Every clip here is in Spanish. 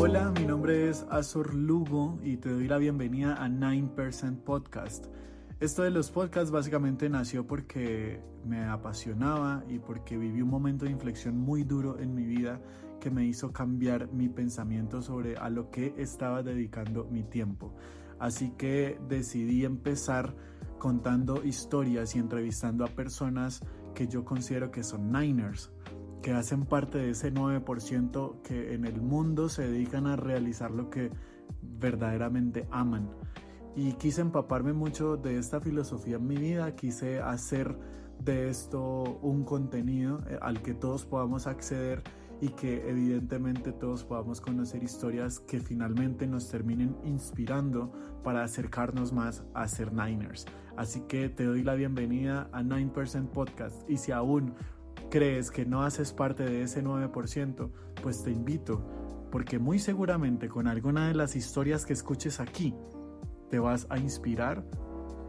Hola, mi nombre es Azor Lugo y te doy la bienvenida a 9% Podcast. Esto de los podcasts básicamente nació porque me apasionaba y porque viví un momento de inflexión muy duro en mi vida que me hizo cambiar mi pensamiento sobre a lo que estaba dedicando mi tiempo. Así que decidí empezar contando historias y entrevistando a personas que yo considero que son Niners, que hacen parte de ese 9% que en el mundo se dedican a realizar lo que verdaderamente aman. Y quise empaparme mucho de esta filosofía en mi vida, quise hacer de esto un contenido al que todos podamos acceder y que evidentemente todos podamos conocer historias que finalmente nos terminen inspirando para acercarnos más a ser Niners. Así que te doy la bienvenida a 9% Podcast, y si aún crees que no haces parte de ese 9%, pues te invito, porque muy seguramente con alguna de las historias que escuches aquí te vas a inspirar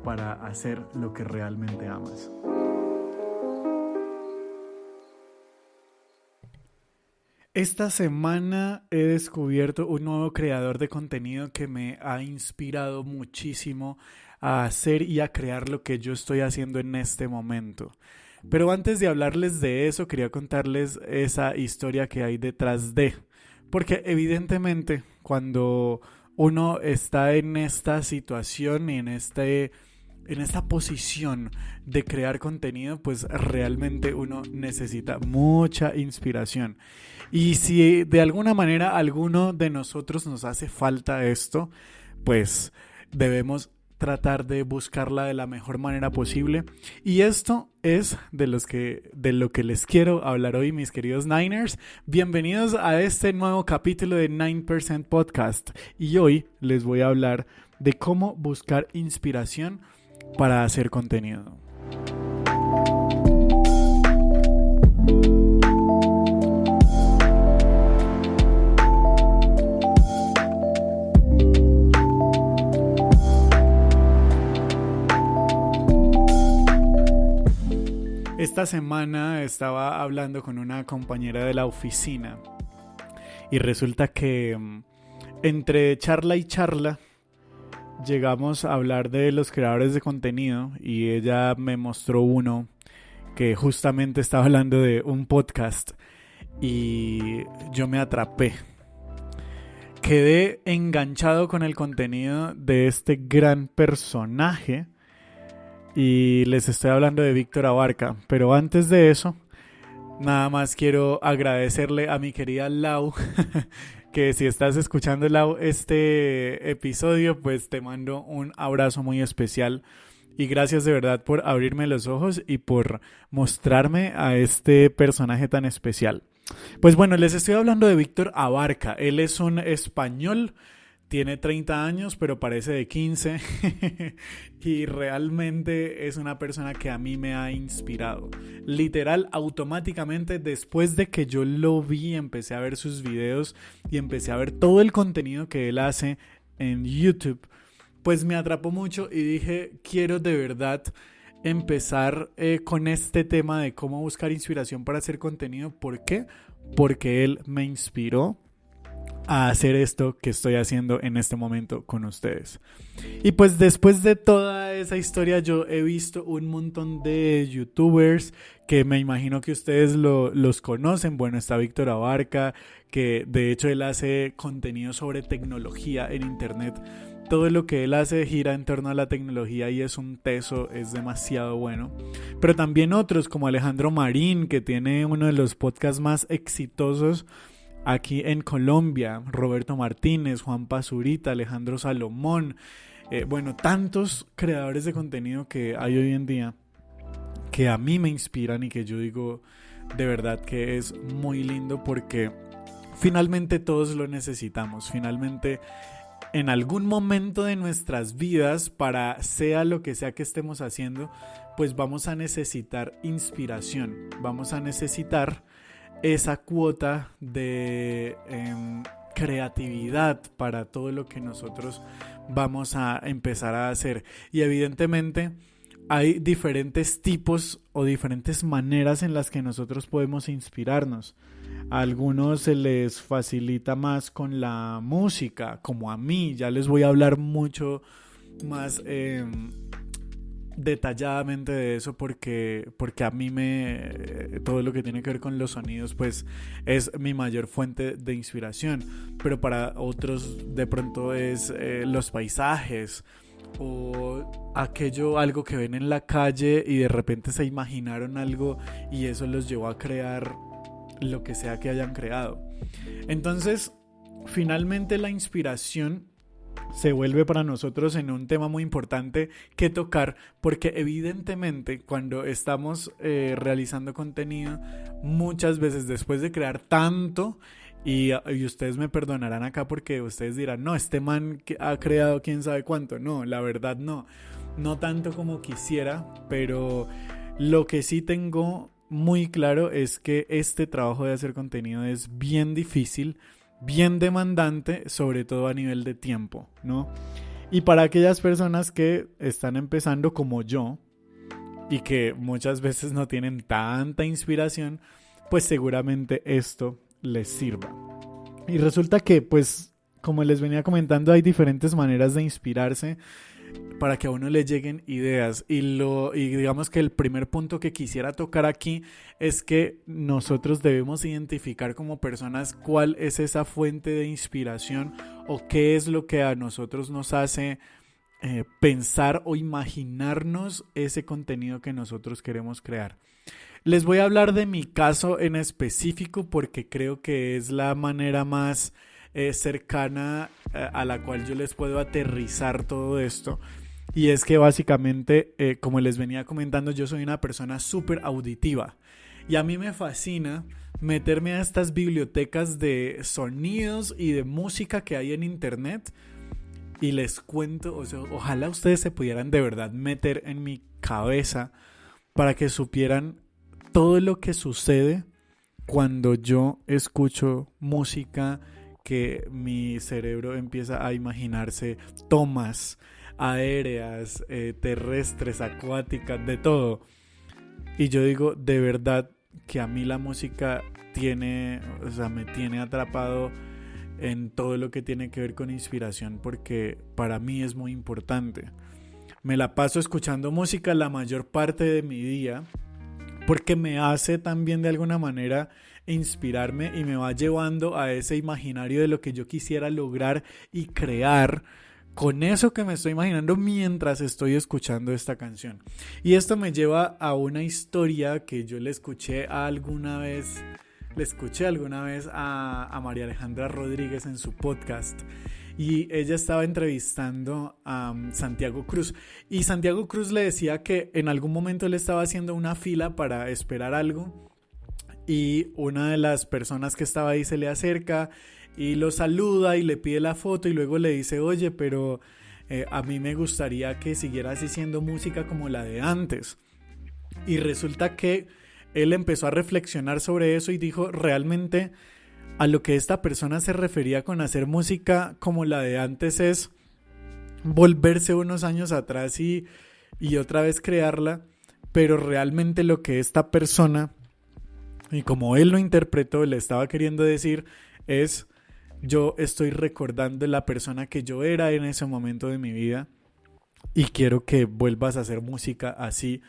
para hacer lo que realmente amas. Esta semana he descubierto un nuevo creador de contenido que me ha inspirado muchísimo a hacer y a crear lo que yo estoy haciendo en este momento. Pero antes de hablarles de eso, quería contarles esa historia que hay detrás de. Porque evidentemente cuando uno está en esta situación y en esta posición de crear contenido, pues realmente uno necesita mucha inspiración. Y si de alguna manera a alguno de nosotros nos hace falta esto, pues debemos tratar de buscarla de la mejor manera posible. Y esto es de lo que les quiero hablar hoy, mis queridos Niners. Bienvenidos a este nuevo capítulo de 9% Podcast. Y hoy les voy a hablar de cómo buscar inspiración para hacer contenido. Esta semana estaba hablando con una compañera de la oficina y resulta que entre charla y charla llegamos a hablar de los creadores de contenido y ella me mostró uno que justamente estaba hablando de un podcast y yo me atrapé. Quedé enganchado con el contenido de este gran personaje. Y les estoy hablando de Víctor Abarca. Pero antes de eso, nada más quiero agradecerle a mi querida Lau, que si estás escuchando, Lau, este episodio, pues te mando un abrazo muy especial. Y gracias de verdad por abrirme los ojos y por mostrarme a este personaje tan especial. Pues bueno, les estoy hablando de Víctor Abarca. Él es un español. Tiene 30 años, pero parece de 15 y realmente es una persona que a mí me ha inspirado. Literal, automáticamente después de que yo lo vi, empecé a ver sus videos y empecé a ver todo el contenido que él hace en YouTube, pues me atrapó mucho y dije, quiero de verdad empezar con este tema de cómo buscar inspiración para hacer contenido. ¿Por qué? Porque él me inspiró a hacer esto que estoy haciendo en este momento con ustedes. Y pues después de toda esa historia yo he visto un montón de youtubers que me imagino que ustedes los conocen. Bueno, está Víctor Abarca, que de hecho él hace contenido sobre tecnología en internet. Todo lo que él hace gira en torno a la tecnología y es un teso, es demasiado bueno. Pero también otros como Alejandro Marín, que tiene uno de los podcasts más exitosos aquí en Colombia, Roberto Martínez, Juan Pazurita, Alejandro Salomón, bueno, tantos creadores de contenido que hay hoy en día que a mí me inspiran y que yo digo de verdad que es muy lindo porque finalmente todos lo necesitamos, finalmente en algún momento de nuestras vidas, para sea lo que sea que estemos haciendo, pues vamos a necesitar inspiración, vamos a necesitar esa cuota de creatividad para todo lo que nosotros vamos a empezar a hacer. Y evidentemente hay diferentes tipos o diferentes maneras en las que nosotros podemos inspirarnos. A algunos se les facilita más con la música, como a mí. Ya les voy a hablar mucho más detalladamente de eso porque a mí todo lo que tiene que ver con los sonidos pues es mi mayor fuente de inspiración, pero para otros de pronto es los paisajes o algo que ven en la calle y de repente se imaginaron algo y eso los llevó a crear lo que sea que hayan creado. Entonces, finalmente la inspiración se vuelve para nosotros en un tema muy importante que tocar, porque evidentemente cuando estamos realizando contenido, muchas veces después de crear tanto, y ustedes me perdonarán acá porque ustedes dirán, no, este man ha creado quién sabe cuánto. No, la verdad no tanto como quisiera, pero lo que sí tengo muy claro es que este trabajo de hacer contenido es bien difícil, bien demandante, sobre todo a nivel de tiempo, ¿no? Y para aquellas personas que están empezando como yo y que muchas veces no tienen tanta inspiración, pues seguramente esto les sirva. Y resulta que, pues, como les venía comentando, hay diferentes maneras de inspirarse para que a uno le lleguen ideas y digamos que el primer punto que quisiera tocar aquí es que nosotros debemos identificar como personas cuál es esa fuente de inspiración o qué es lo que a nosotros nos hace pensar o imaginarnos ese contenido que nosotros queremos crear. Les voy a hablar de mi caso en específico porque creo que es la manera más cercana a la cual yo les puedo aterrizar todo esto. Y es que básicamente, como les venía comentando, yo soy una persona súper auditiva. Y a mí me fascina meterme a estas bibliotecas de sonidos y de música que hay en internet. Y les cuento, o sea, ojalá ustedes se pudieran de verdad meter en mi cabeza para que supieran todo lo que sucede cuando yo escucho música, que mi cerebro empieza a imaginarse tomas aéreas, terrestres, acuáticas, de todo. Y yo digo, de verdad que a mí la música me tiene atrapado en todo lo que tiene que ver con inspiración, porque para mí es muy importante. Me la paso escuchando música la mayor parte de mi día, porque me hace también de alguna manera inspirarme y me va llevando a ese imaginario de lo que yo quisiera lograr y crear con eso que me estoy imaginando mientras estoy escuchando esta canción. Y esto me lleva a una historia que yo le escuché alguna vez a María Alejandra Rodríguez en su podcast. Y ella estaba entrevistando a Santiago Cruz. Y Santiago Cruz le decía que en algún momento él estaba haciendo una fila para esperar algo. Y una de las personas que estaba ahí se le acerca y lo saluda y le pide la foto. Y luego le dice, oye, pero a mí me gustaría que siguieras haciendo música como la de antes. Y resulta que él empezó a reflexionar sobre eso y dijo, realmente a lo que esta persona se refería con hacer música como la de antes es volverse unos años atrás y otra vez crearla, pero realmente lo que esta persona, y como él lo interpretó, le estaba queriendo decir es, yo estoy recordando la persona que yo era en ese momento de mi vida y quiero que vuelvas a hacer música así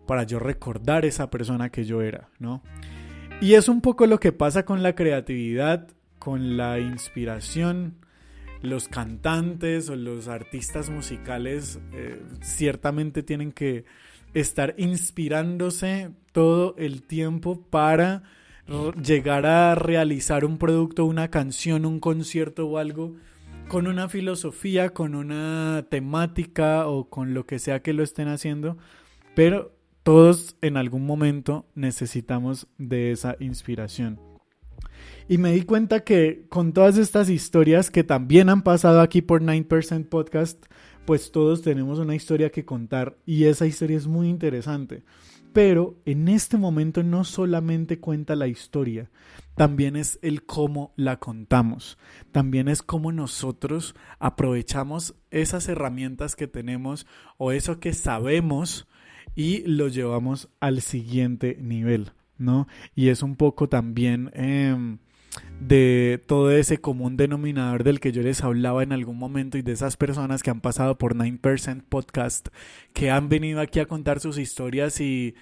para yo recordar esa persona que yo era, ¿no? Y es un poco lo que pasa con la creatividad, con la inspiración. Los cantantes o los artistas musicales ciertamente tienen que estar inspirándose todo el tiempo para llegar a realizar un producto, una canción, un concierto o algo con una filosofía, con una temática o con lo que sea que lo estén haciendo, pero todos en algún momento necesitamos de esa inspiración. Y me di cuenta que con todas estas historias que también han pasado aquí por 9% Podcast, pues todos tenemos una historia que contar y esa historia es muy interesante. Pero en este momento no solamente cuenta la historia, también es el cómo la contamos. También es cómo nosotros aprovechamos esas herramientas que tenemos o eso que sabemos y lo llevamos al siguiente nivel, ¿no? Y es un poco también de todo ese común denominador del que yo les hablaba en algún momento y de esas personas que han pasado por 9% Podcast, que han venido aquí a contar sus historias y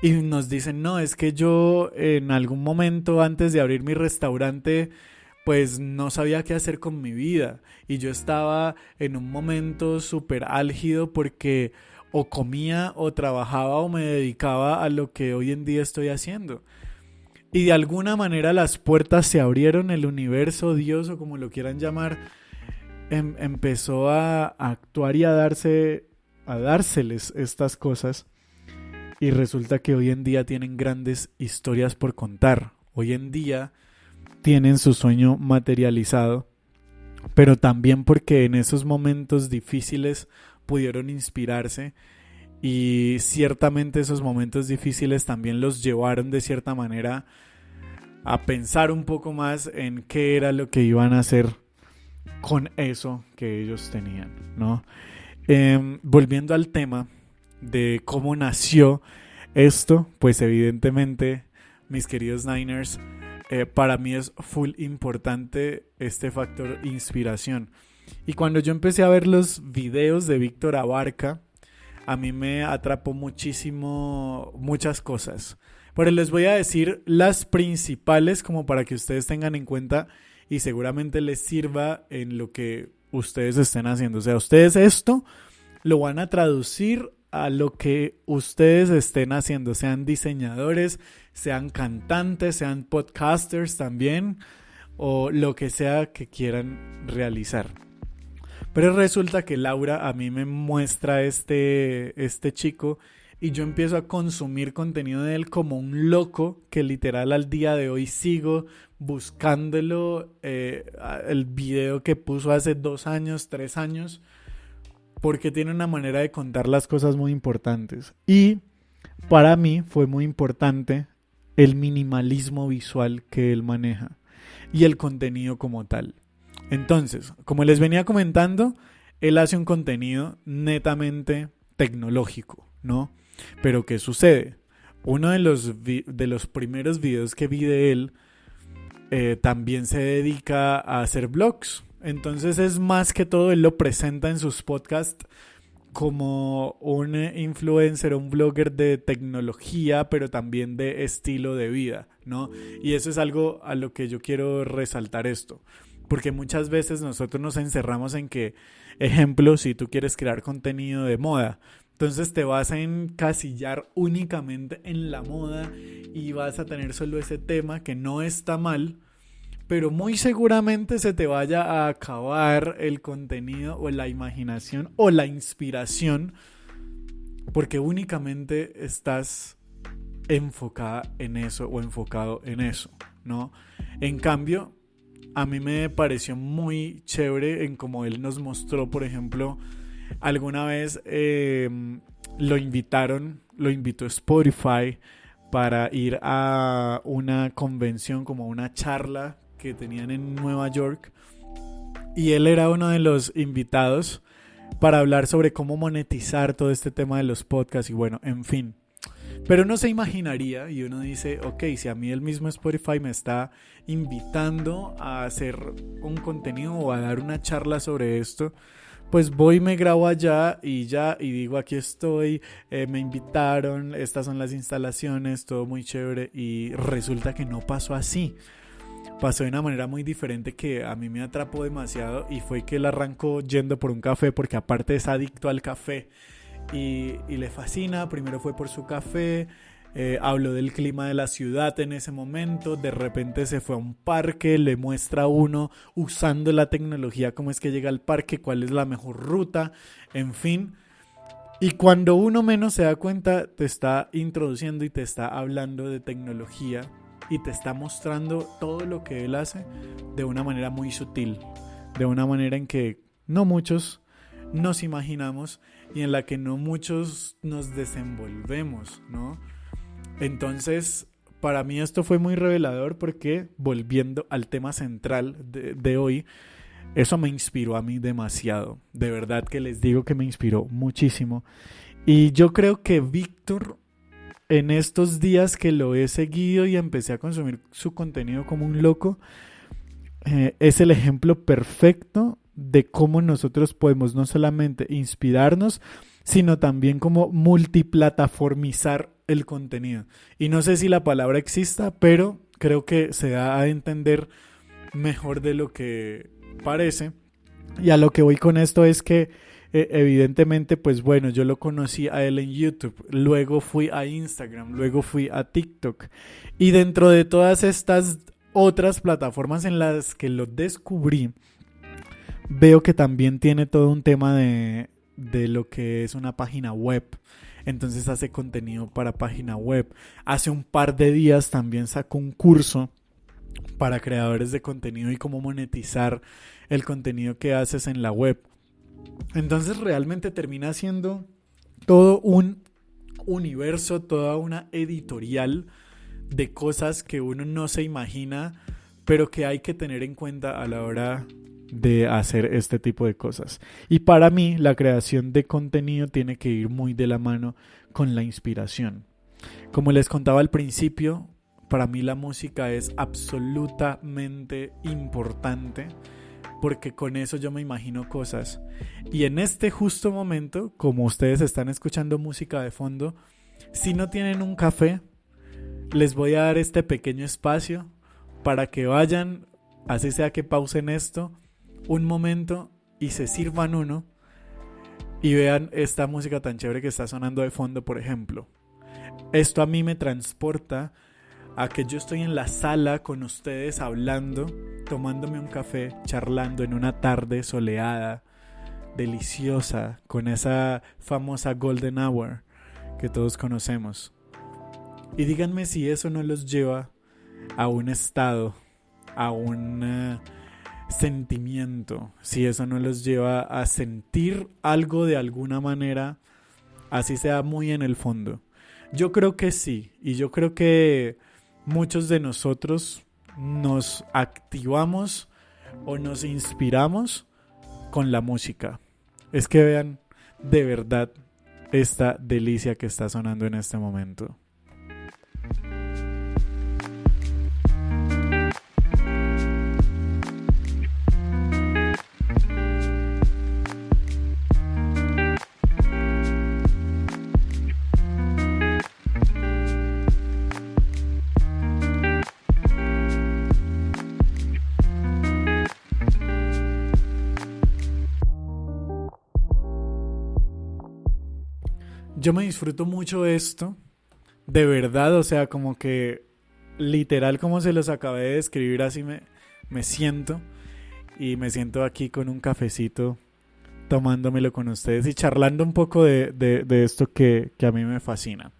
nos dicen, no, es que yo en algún momento antes de abrir mi restaurante pues no sabía qué hacer con mi vida y yo estaba en un momento súper álgido porque o comía o trabajaba o me dedicaba a lo que hoy en día estoy haciendo. Y de alguna manera las puertas se abrieron, el universo, Dios o como lo quieran llamar, empezó a actuar y a dárseles estas cosas. Y resulta que hoy en día tienen grandes historias por contar. Hoy en día tienen su sueño materializado, pero también porque en esos momentos difíciles pudieron inspirarse y ciertamente esos momentos difíciles también los llevaron de cierta manera a pensar un poco más en qué era lo que iban a hacer con eso que ellos tenían, ¿no? Volviendo al tema de cómo nació esto, pues evidentemente, mis queridos Niners, para mí es full importante este factor inspiración. Y cuando yo empecé a ver los videos de Víctor Abarca, a mí me atrapó muchísimo muchas cosas. Pero les voy a decir las principales como para que ustedes tengan en cuenta y seguramente les sirva en lo que ustedes estén haciendo. O sea, ustedes esto lo van a traducir a lo que ustedes estén haciendo, sean diseñadores, sean cantantes, sean podcasters también, o lo que sea que quieran realizar. Pero resulta que Laura a mí me muestra este chico y yo empiezo a consumir contenido de él como un loco, que literal al día de hoy sigo buscándolo, el video que puso hace 2 años, 3 años, porque tiene una manera de contar las cosas muy importantes. Y para mí fue muy importante el minimalismo visual que él maneja y el contenido como tal. Entonces, como les venía comentando, él hace un contenido netamente tecnológico, ¿no? Pero ¿qué sucede? Uno de los primeros videos que vi de él también se dedica a hacer vlogs. Entonces es más que todo, él lo presenta en sus podcasts como un influencer, un blogger de tecnología, pero también de estilo de vida, ¿no? Y eso es algo a lo que yo quiero resaltar esto. Porque muchas veces nosotros nos encerramos en que, ejemplo, si tú quieres crear contenido de moda, entonces te vas a encasillar únicamente en la moda y vas a tener solo ese tema que no está mal, pero muy seguramente se te vaya a acabar el contenido o la imaginación o la inspiración porque únicamente estás enfocada en eso o enfocado en eso, ¿no? En cambio, a mí me pareció muy chévere en cómo él nos mostró, por ejemplo, alguna vez lo invitó Spotify para ir a una convención, como una charla que tenían en Nueva York, y él era uno de los invitados para hablar sobre cómo monetizar todo este tema de los podcasts y bueno, en fin. Pero uno se imaginaría y uno dice, ok, si a mí el mismo Spotify me está invitando a hacer un contenido o a dar una charla sobre esto, pues voy, me grabo allá y ya, y digo, aquí estoy, me invitaron, estas son las instalaciones, todo muy chévere, y resulta que no pasó así. Pasó de una manera muy diferente que a mí me atrapó demasiado y fue que él arrancó yendo por un café porque aparte es adicto al café y le fascina. Primero fue por su café, habló del clima de la ciudad en ese momento, de repente se fue a un parque, le muestra a uno usando la tecnología cómo es que llega al parque, cuál es la mejor ruta, en fin. Y cuando uno menos se da cuenta, te está introduciendo y te está hablando de tecnología y te está mostrando todo lo que él hace de una manera muy sutil, de una manera en que no muchos nos imaginamos y en la que no muchos nos desenvolvemos, ¿no? Entonces, para mí esto fue muy revelador porque, volviendo al tema central de hoy, eso me inspiró a mí demasiado. De verdad que les digo que me inspiró muchísimo. Y yo creo que Víctor, en estos días que lo he seguido y empecé a consumir su contenido como un loco, es el ejemplo perfecto de cómo nosotros podemos no solamente inspirarnos, sino también como multiplataformizar el contenido. Y no sé si la palabra exista, pero creo que se da a entender mejor de lo que parece. Y a lo que voy con esto es que evidentemente, pues bueno, yo lo conocí a él en YouTube, luego fui a Instagram, luego fui a TikTok. Y dentro de todas estas otras plataformas en las que lo descubrí, veo que también tiene todo un tema de lo que es una página web. Entonces hace contenido para página web. Hace un par de días también sacó un curso para creadores de contenido y cómo monetizar el contenido que haces en la web. Entonces realmente termina siendo todo un universo, toda una editorial de cosas que uno no se imagina, pero que hay que tener en cuenta a la hora de hacer este tipo de cosas. Y para mí la creación de contenido tiene que ir muy de la mano con la inspiración. Como les contaba al principio, para mí la música es absolutamente importante porque con eso yo me imagino cosas. Y en este justo momento, como ustedes están escuchando música de fondo, si no tienen un café, les voy a dar este pequeño espacio para que vayan, así sea que pausen esto, un momento y se sirvan uno y vean esta música tan chévere que está sonando de fondo, por ejemplo. Esto a mí me transporta a que yo estoy en la sala con ustedes hablando, tomándome un café, charlando en una tarde soleada, deliciosa, con esa famosa golden hour que todos conocemos. Y díganme si eso no los lleva a un estado, a un sentimiento, si eso no los lleva a sentir algo de alguna manera, así sea muy en el fondo. Yo creo que sí, y yo creo que muchos de nosotros nos activamos o nos inspiramos con la música. Es que vean de verdad esta delicia que está sonando en este momento. Yo me disfruto mucho esto, de verdad, o sea, como que literal como se los acabé de describir, así me siento y me siento aquí con un cafecito tomándomelo con ustedes y charlando un poco de esto que a mí me fascina.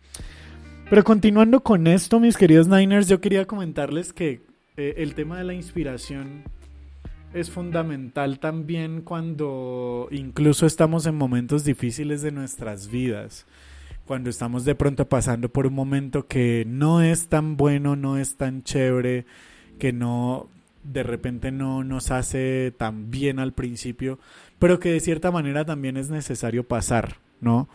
Pero continuando con esto, mis queridos Niners, yo quería comentarles que el tema de la inspiración es fundamental también cuando incluso estamos en momentos difíciles de nuestras vidas. Cuando estamos de pronto pasando por un momento que no es tan bueno, no es tan chévere, que no, de repente no nos hace tan bien al principio, pero que de cierta manera también es necesario pasar, ¿no?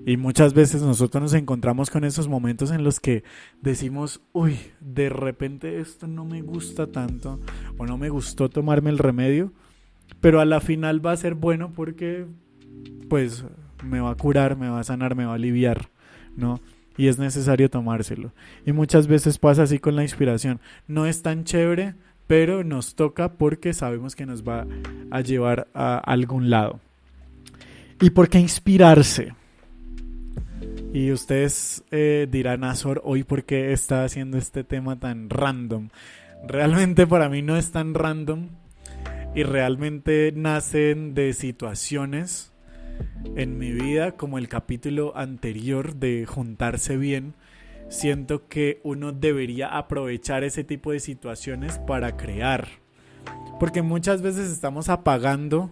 Y muchas veces nosotros nos encontramos con esos momentos en los que decimos, uy, de repente esto no me gusta tanto o no me gustó tomarme el remedio, pero a la final va a ser bueno porque pues me va a curar, me va a sanar, me va a aliviar, ¿no? Y es necesario tomárselo. Y muchas veces pasa así con la inspiración. No es tan chévere, pero nos toca porque sabemos que nos va a llevar a algún lado. ¿Y por qué inspirarse? Y ustedes dirán, Azor, hoy por qué está haciendo este tema tan random. Realmente para mí no es tan random y realmente nacen de situaciones en mi vida, como el capítulo anterior de juntarse bien. Siento que uno debería aprovechar ese tipo de situaciones para crear, porque muchas veces estamos apagando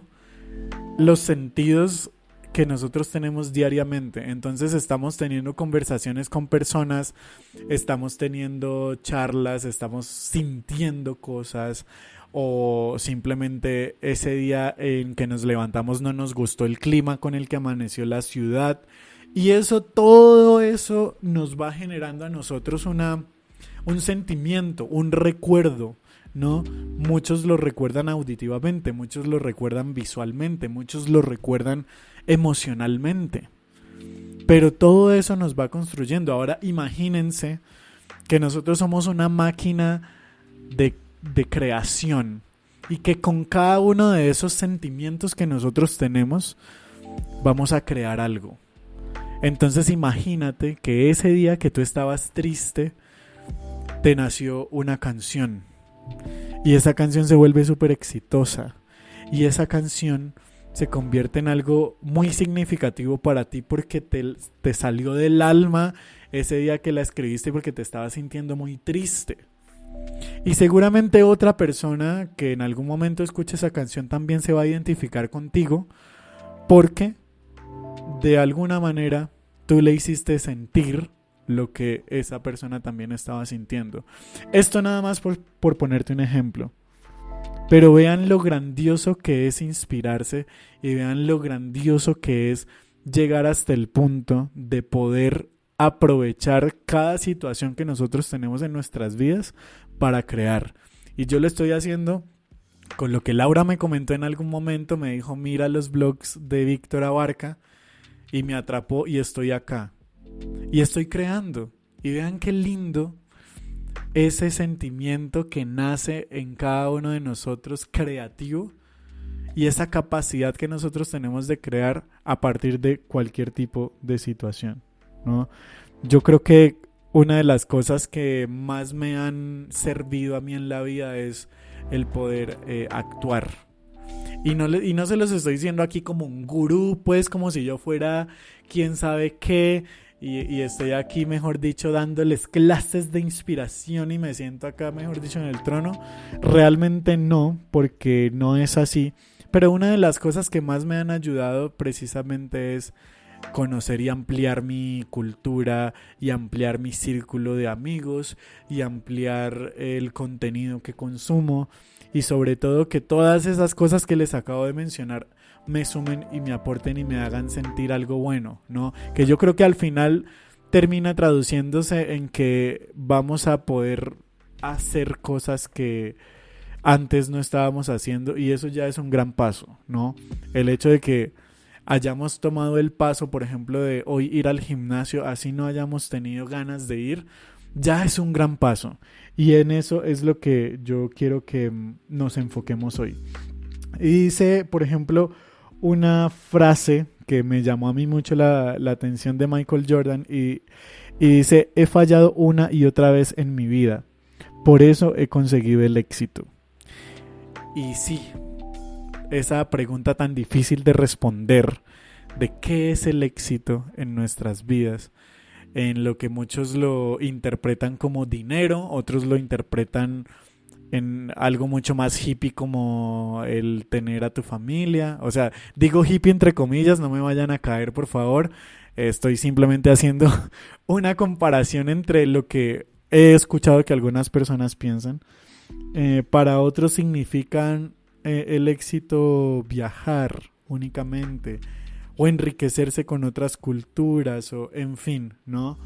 los sentidos que nosotros tenemos diariamente. Entonces estamos teniendo conversaciones con personas, estamos teniendo charlas, estamos sintiendo cosas, o simplemente ese día en que nos levantamos no nos gustó el clima con el que amaneció la ciudad Y todo eso nos va generando a nosotros un sentimiento, un recuerdo, ¿no? Muchos lo recuerdan auditivamente, muchos lo recuerdan visualmente, muchos lo recuerdan emocionalmente. Pero todo eso nos va construyendo. Ahora imagínense que nosotros somos una máquina de creación y que con cada uno de esos sentimientos que nosotros tenemos vamos a crear algo. Entonces imagínate que ese día que tú estabas triste te nació una canción y esa canción se vuelve súper exitosa y esa canción se convierte en algo muy significativo para ti porque te salió del alma ese día que la escribiste porque te estabas sintiendo muy triste. Y seguramente otra persona que en algún momento escuche esa canción también se va a identificar contigo porque de alguna manera tú le hiciste sentir lo que esa persona también estaba sintiendo. Esto nada más por ponerte un ejemplo. Pero vean lo grandioso que es inspirarse y vean lo grandioso que es llegar hasta el punto de poder aprovechar cada situación que nosotros tenemos en nuestras vidas para crear. Y yo lo estoy haciendo con lo que Laura me comentó en algún momento, me dijo, mira los blogs de Víctor Abarca, y me atrapó y estoy acá. Y estoy creando. Y vean qué lindo ese sentimiento que nace en cada uno de nosotros creativo y esa capacidad que nosotros tenemos de crear a partir de cualquier tipo de situación, ¿no? Yo creo que una de las cosas que más me han servido a mí en la vida es el poder actuar. Y no se los estoy diciendo aquí como un gurú, pues como si yo fuera quién sabe qué, y estoy aquí, mejor dicho, dándoles clases de inspiración y me siento acá, mejor dicho, en el trono. Realmente no, porque no es así. Pero una de las cosas que más me han ayudado precisamente es conocer y ampliar mi cultura y ampliar mi círculo de amigos y ampliar el contenido que consumo y sobre todo que todas esas cosas que les acabo de mencionar me sumen y me aporten y me hagan sentir algo bueno, ¿no? Que yo creo que al final termina traduciéndose en que vamos a poder hacer cosas que antes no estábamos haciendo y eso ya es un gran paso, ¿no? El hecho de que hayamos tomado el paso, por ejemplo, de hoy ir al gimnasio, así no hayamos tenido ganas de ir, ya es un gran paso. Y en eso es lo que yo quiero que nos enfoquemos hoy. Y dice, por ejemplo, una frase que me llamó a mí mucho la atención de Michael Jordan y dice, he fallado una y otra vez en mi vida, por eso he conseguido el éxito. Y sí, esa pregunta tan difícil de responder de qué es el éxito en nuestras vidas, en lo que muchos lo interpretan como dinero, otros lo interpretan en algo mucho más hippie como el tener a tu familia. O sea, digo hippie entre comillas, no me vayan a caer por favor. Estoy simplemente haciendo una comparación entre lo que he escuchado que algunas personas piensan. Para otros significan el éxito viajar únicamente o enriquecerse con otras culturas o en fin, ¿no?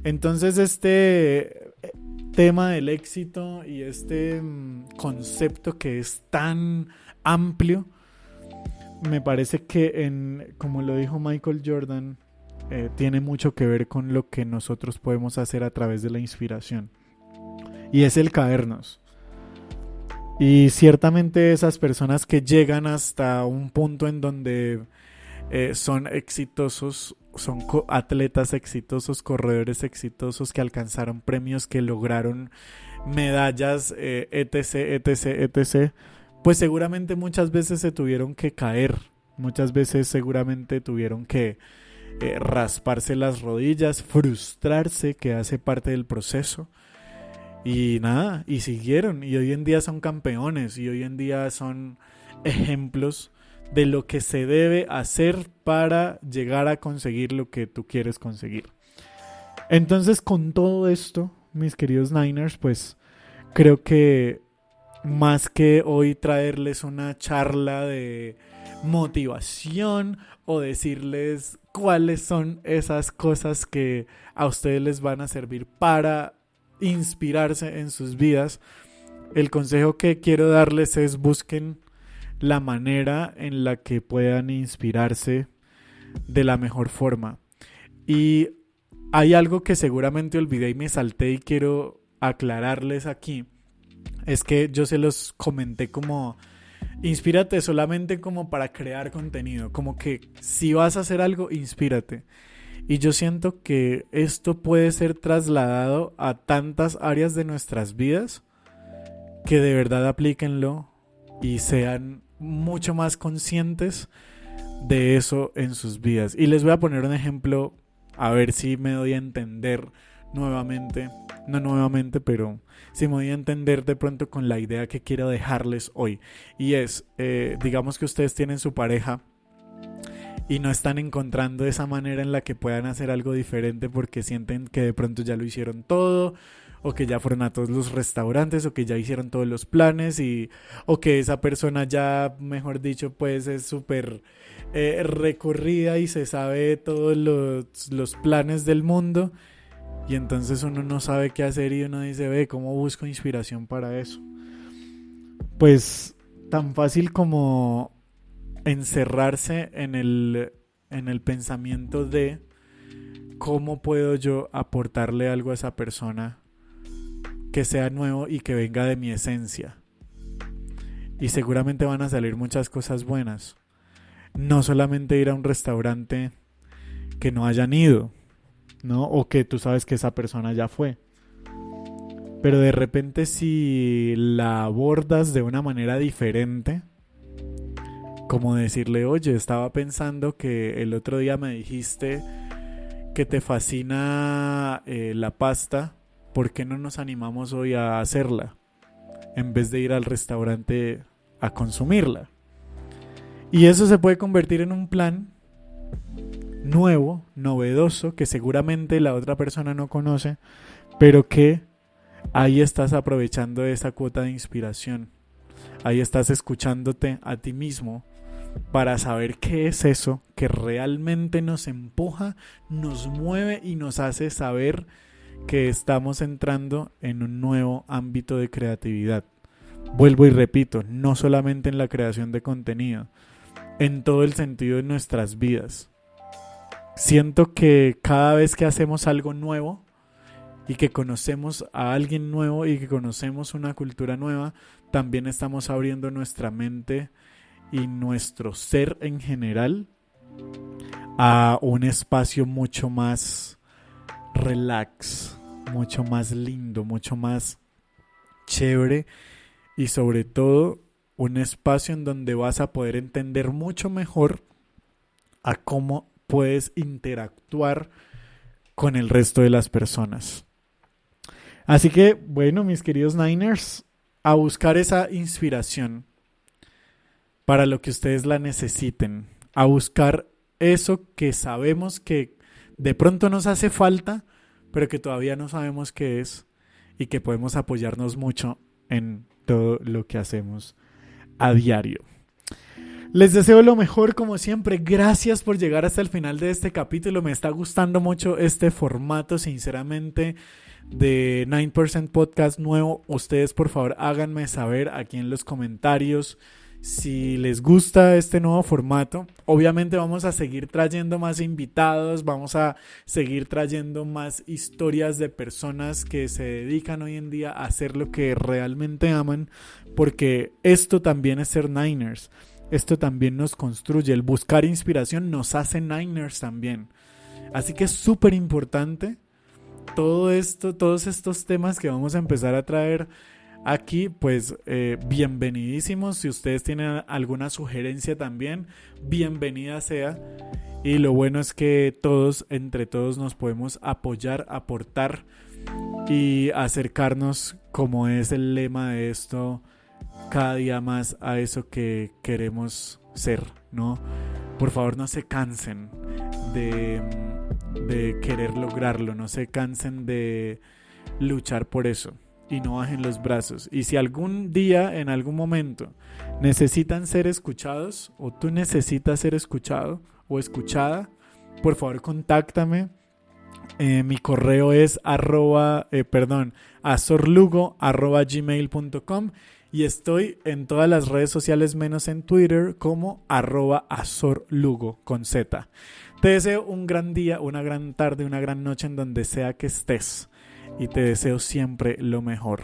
Entonces este tema del éxito y este concepto que es tan amplio, me parece que como lo dijo Michael Jordan, tiene mucho que ver con lo que nosotros podemos hacer a través de la inspiración. Y es el caernos. Y ciertamente esas personas que llegan hasta un punto en donde son exitosos, son atletas exitosos, corredores exitosos que alcanzaron premios, que lograron medallas, etc, etc, etc, pues seguramente muchas veces se tuvieron que caer, muchas veces seguramente tuvieron que rasparse las rodillas, frustrarse, que hace parte del proceso. Y nada, y siguieron, y hoy en día son campeones, y hoy en día son ejemplos de lo que se debe hacer para llegar a conseguir lo que tú quieres conseguir. Entonces, con todo esto, mis queridos Niners, pues creo que más que hoy traerles una charla de motivación o decirles cuáles son esas cosas que a ustedes les van a servir para inspirarse en sus vidas. El consejo que quiero darles es busquen la manera en la que puedan inspirarse de la mejor forma. Y hay algo que seguramente olvidé y me salté y quiero aclararles aquí. Es que yo se los comenté como inspírate solamente como para crear contenido, como que si vas a hacer algo, inspírate. Y yo siento que esto puede ser trasladado a tantas áreas de nuestras vidas que de verdad aplíquenlo y sean mucho más conscientes de eso en sus vidas. Y les voy a poner un ejemplo, a ver si me doy a entender nuevamente, no nuevamente, pero si me doy a entender de pronto con la idea que quiero dejarles hoy. Y es, digamos que ustedes tienen su pareja y no están encontrando esa manera en la que puedan hacer algo diferente porque sienten que de pronto ya lo hicieron todo, o que ya fueron a todos los restaurantes, o que ya hicieron todos los planes, o que esa persona ya, mejor dicho, pues es súper recorrida y se sabe todos los planes del mundo, y entonces uno no sabe qué hacer y uno dice, ve, ¿cómo busco inspiración para eso? Pues tan fácil como encerrarse en el pensamiento de cómo puedo yo aportarle algo a esa persona que sea nuevo y que venga de mi esencia. Y seguramente van a salir muchas cosas buenas. No solamente ir a un restaurante que no hayan ido, ¿no? O que tú sabes que esa persona ya fue. Pero de repente si la abordas de una manera diferente, como decirle, oye, estaba pensando que el otro día me dijiste que te fascina la pasta, ¿por qué no nos animamos hoy a hacerla? En vez de ir al restaurante a consumirla. Y eso se puede convertir en un plan nuevo, novedoso, que seguramente la otra persona no conoce, pero que ahí estás aprovechando esa cuota de inspiración. Ahí estás escuchándote a ti mismo para saber qué es eso que realmente nos empuja, nos mueve y nos hace saber que estamos entrando en un nuevo ámbito de creatividad. Vuelvo y repito, no solamente en la creación de contenido, en todo el sentido de nuestras vidas. Siento que cada vez que hacemos algo nuevo y que conocemos a alguien nuevo y que conocemos una cultura nueva, también estamos abriendo nuestra mente y nuestro ser en general a un espacio mucho más relax, mucho más lindo, mucho más chévere y sobre todo un espacio en donde vas a poder entender mucho mejor a cómo puedes interactuar con el resto de las personas. Así que, bueno, mis queridos Niners, a buscar esa inspiración para lo que ustedes la necesiten, a buscar eso que sabemos que de pronto nos hace falta, pero que todavía no sabemos qué es y que podemos apoyarnos mucho en todo lo que hacemos a diario. Les deseo lo mejor como siempre. Gracias por llegar hasta el final de este capítulo. Me está gustando mucho este formato, sinceramente, de 9% Podcast nuevo. Ustedes, por favor, háganme saber aquí en los comentarios si les gusta este nuevo formato. Obviamente vamos a seguir trayendo más invitados, vamos a seguir trayendo más historias de personas que se dedican hoy en día a hacer lo que realmente aman, porque esto también es ser Niners. Esto también nos construye. El buscar inspiración nos hace Niners también. Así que es súper importante todo esto, todos estos temas que vamos a empezar a traer aquí, pues bienvenidísimos. Si ustedes tienen alguna sugerencia también, bienvenida sea. Y lo bueno es que todos, entre todos, nos podemos apoyar, aportar y acercarnos, como es el lema de esto, cada día más a eso que queremos ser, ¿no? Por favor, no se cansen de querer lograrlo, no se cansen de luchar por eso. y no bajen los brazos. Y si algún día, en algún momento, necesitan ser escuchados o tú necesitas ser escuchado o escuchada, por favor contáctame. Mi correo es azorlugo@gmail.com y estoy en todas las redes sociales menos en Twitter como @azorlugo con Z. Te deseo un gran día, una gran tarde, una gran noche en donde sea que estés y te deseo siempre lo mejor.